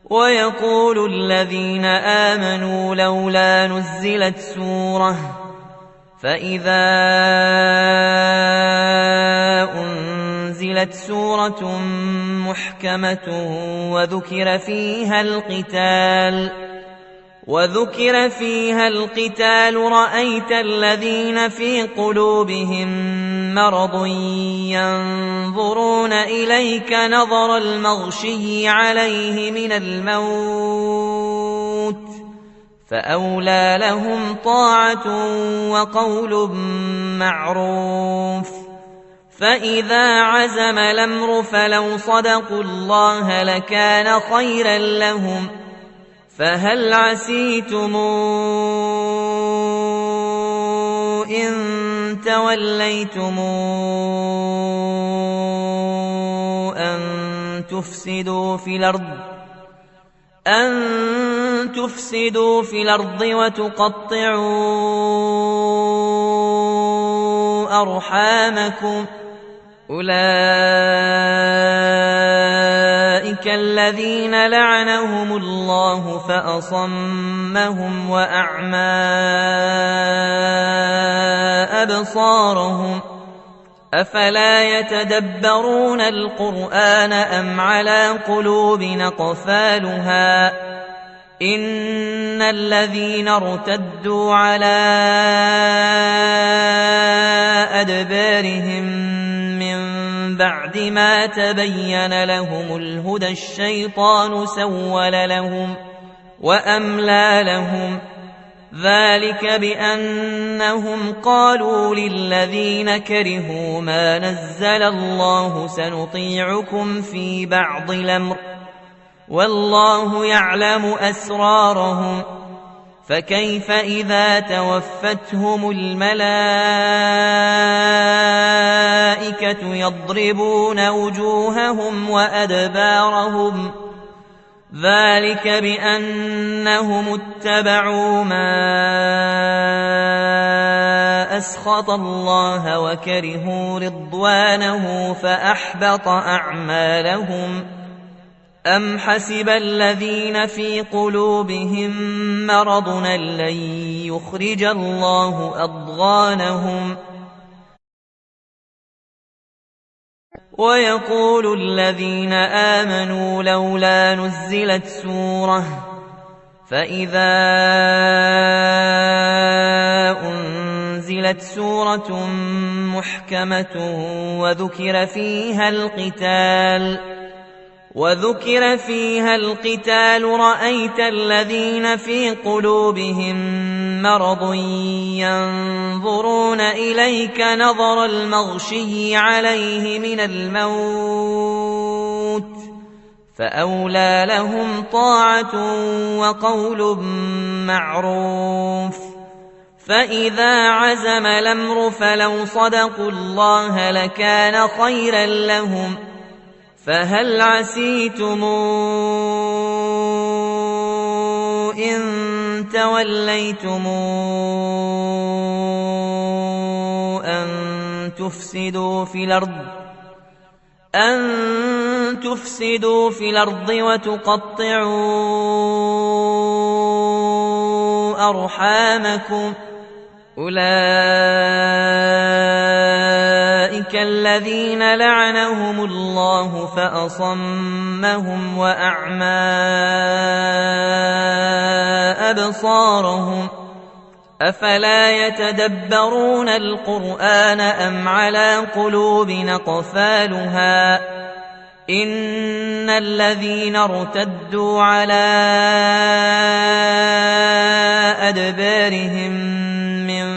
ويقول الذين آمنوا لولا نزلت سورة فإذا أنزلت سورة محكمة وذكر فيها القتال رأيت الذين في قلوبهم مرض ينظرون إليك نظر المغشي عليه من الموت فأولى لهم طاعة وقول معروف فإذا عزم الأمر فلو صدقوا الله لكان خيرا لهم فهل عسيتم إن توليتم أن تفسدوا في الأرض وتقطعوا أرحامكم أولئك الذين لعنهم الله فأصمهم وأعمى أبصارهم أفلا يتدبرون القرآن أم على قلوب أقفالها إن الذين ارتدوا على أدبارهم من بعد ما تبين لهم الهدى الشيطان سول لهم وأملى لهم ذلك بأنهم قالوا للذين كرهوا ما نزل الله سنطيعكم في بعض الأمر والله يعلم أسرارهم فكيف إذا توفتهم الملائكة يضربون وجوههم وأدبارهم ذلك بأنهم اتبعوا ما أسخط الله وكرهوا رضوانه فأحبط أعمالهم أم حسب الذين في قلوبهم مرض لن يخرج الله أضغانهم ويقول الذين آمنوا لولا نزلت سورة فإذا أنزلت سورة محكمة وذكر فيها القتال رأيت الذين في قلوبهم مرض ينظرون إليك نظر المغشي عليه من الموت فأولى لهم طاعة وقول معروف فإذا عزم الأمر فلو صدقوا الله لكان خيرا لهم فهل عسيتم إن توليتم أن تفسدوا في الأرض وتقطعوا أرحامكم أولئك الذين لعنهم الله فأصمهم وأعمى أبصارهم أفلا يتدبرون القرآن أم على قلوب أقفالها إن الذين ارتدوا على أدبارهم من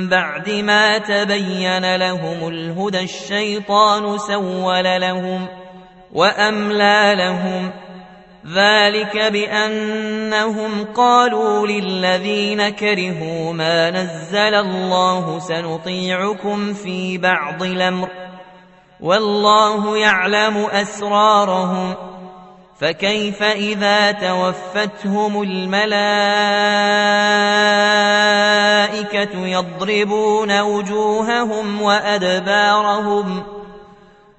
بعد ما تبين لهم الهدى الشيطان سول لهم وأملى لهم ذلك بأنهم قالوا للذين كرهوا ما نزل الله سنطيعكم في بعض الأمر والله يعلم أسرارهم فكيف إذا توفتهم الملائكة يضربون وجوههم وأدبارهم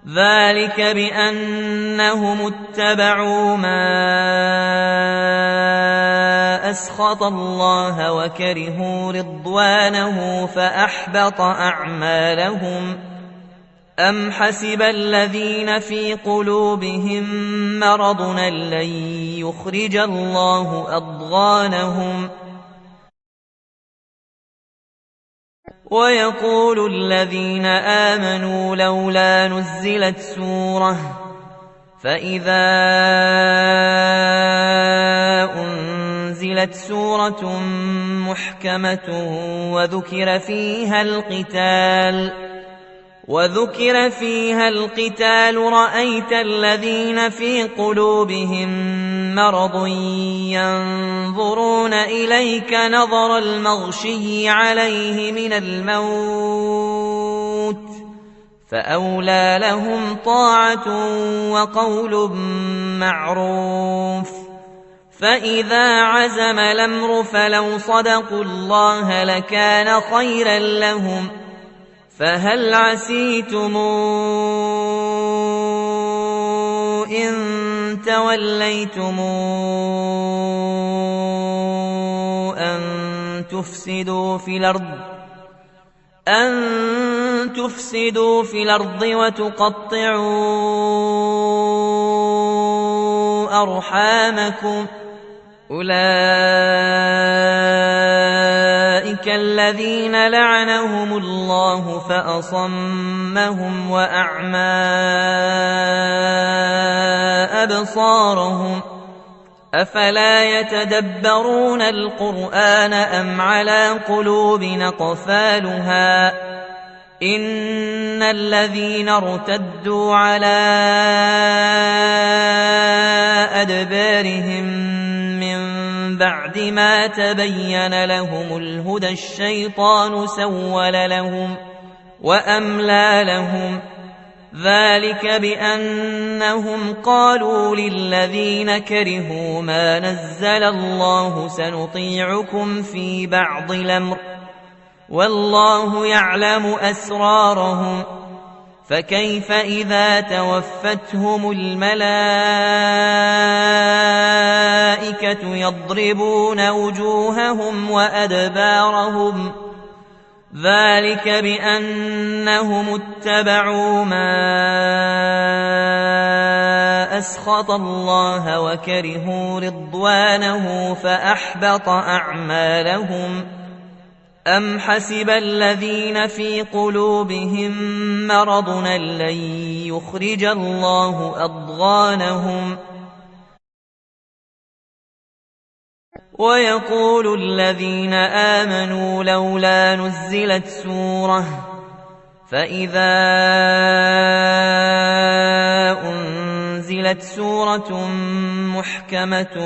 ذلك بأنهم اتبعوا ما أسخط الله وكرهوا رضوانه فأحبط أعمالهم. أم حسب الذين في قلوبهم مرض لن يخرج الله أضغانهم ويقول الذين آمنوا لولا نزلت سورة فإذا أنزلت سورة محكمة وذكر فيها القتال رأيت الذين في قلوبهم مرض ينظرون إليك نظر المغشي عليه من الموت فأولى لهم طاعة وقول معروف. فإذا عزم الأمر فلو صدقوا الله لكان خيرا لهم. فهل عسيتم إن توليتم أن تفسدوا في الأرض وتقطعوا أرحامكم أولئك الذين لعنهم الله فأصمهم وأعمى أبصارهم أفلا يتدبرون القرآن أم على قلوب أقفالها إن الذين ارتدوا على أدبارهم من بعد ما تبين لهم الهدى الشيطان سول لهم وأملى لهم ذلك بأنهم قالوا للذين كرهوا ما نزل الله سنطيعكم في بعض الأمر والله يعلم أسرارهم فكيف إذا توفتهم الملائكة يضربون وجوههم وأدبارهم ذلك بأنهم اتبعوا ما أسخط الله وكرهوا رضوانه فأحبط أعمالهم. أم حسب الذين في قلوبهم مرض لن يخرج الله أضغانهم ويقول الذين آمنوا لولا نزلت سورة فإذا أنزلت سورة محكمة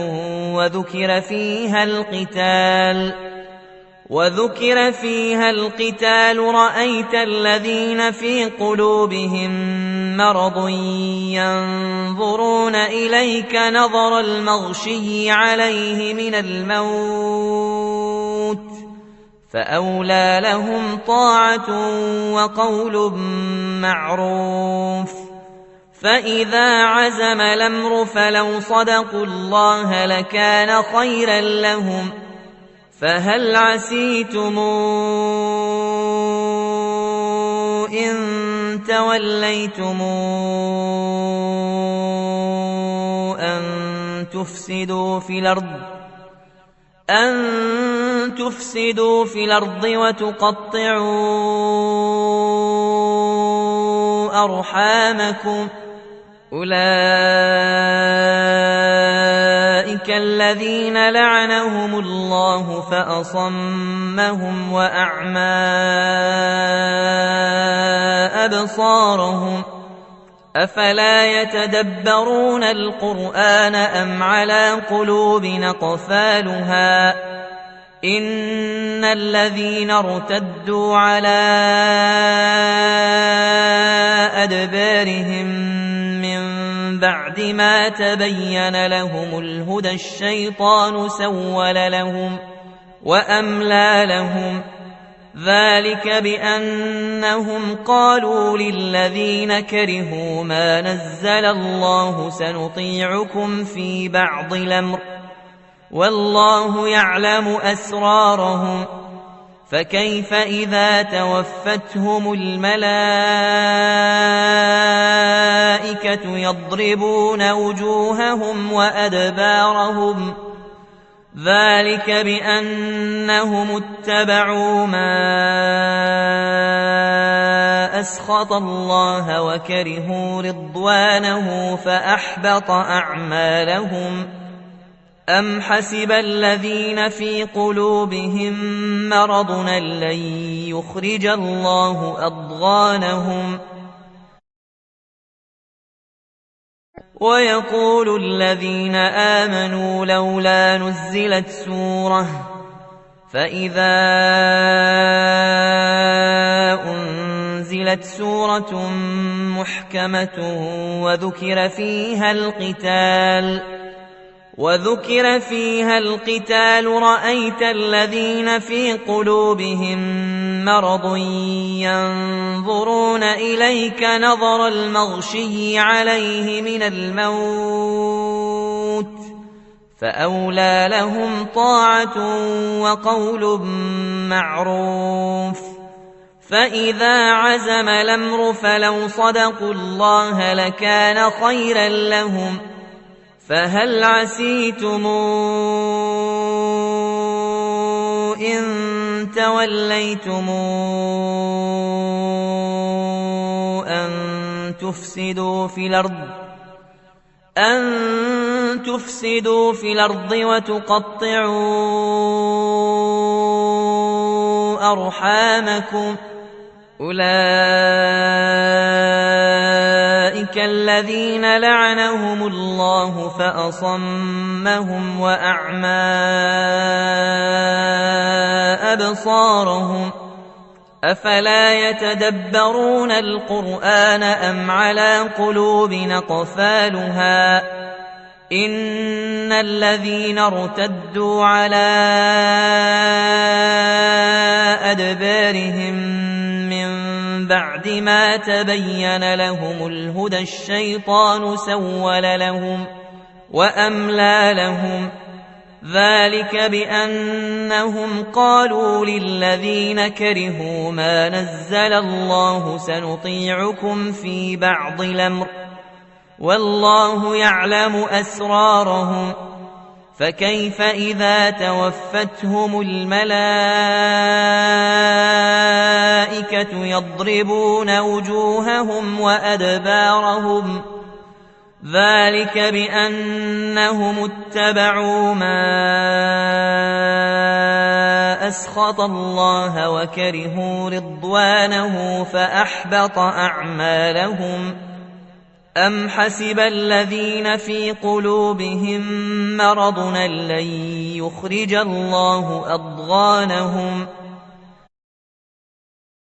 وذكر فيها القتال رأيت الذين في قلوبهم مرض ينظرون إليك نظر المغشي عليه من الموت فأولى لهم طاعة وقول معروف. فإذا عزم الأمر فلو صدقوا الله لكان خيرا لهم. فهل عسيتم إن توليتم أن تفسدوا في الأرض وتقطعوا أرحامكم أولئك الذين لعنهم الله فأصمهم وأعمى أبصارهم أفلا يتدبرون القرآن أم على قلوب أقفالها إن الذين ارتدوا على أدبارهم من بعد ما تبين لهم الهدى الشيطان سول لهم وأملى لهم ذلك بأنهم قالوا للذين كرهوا ما نزل الله سنطيعكم في بعض الأمر والله يعلم أسرارهم فكيف إذا توفتهم الملائكة يضربون وجوههم وأدبارهم ذلك بأنهم اتبعوا ما أسخط الله وكرهوا رضوانه فأحبط أعمالهم أم حسب الذين في قلوبهم مرض لن يخرج الله أضغانهم ويقول الذين آمنوا لولا نزلت سورة فإذا أنزلت سورة محكمة وذكر فيها القتال رأيت الذين في قلوبهم مرض ينظرون إليك نظر المغشي عليه من الموت فأولى لهم طاعة وقول معروف فإذا عزم الأمر فلو صدقوا الله لكان خيرا لهم فهل عسيتم إن توليتم أن تفسدوا في الأرض وتقطعوا أرحامكم أولئك الذين لعنهم الله فأصمهم وأعمى أبصارهم أفلا يتدبرون القرآن أم على قلوب أقفالها إن الذين ارتدوا على أدبارهم من بعد ما تبين لهم الهدى الشيطان سول لهم وأملى لهم ذلك بأنهم قالوا للذين كرهوا ما نزل الله سنطيعكم في بعض الأمر والله يعلم أسرارهم فكيف إذا توفتهم الملائكة يضربون وجوههم وأدبارهم ذلك بأنهم اتبعوا ما أسخط الله وكرهوا رضوانه فأحبط أعمالهم أم حسب الذين في قلوبهم مرض لن يخرج الله أضغانهم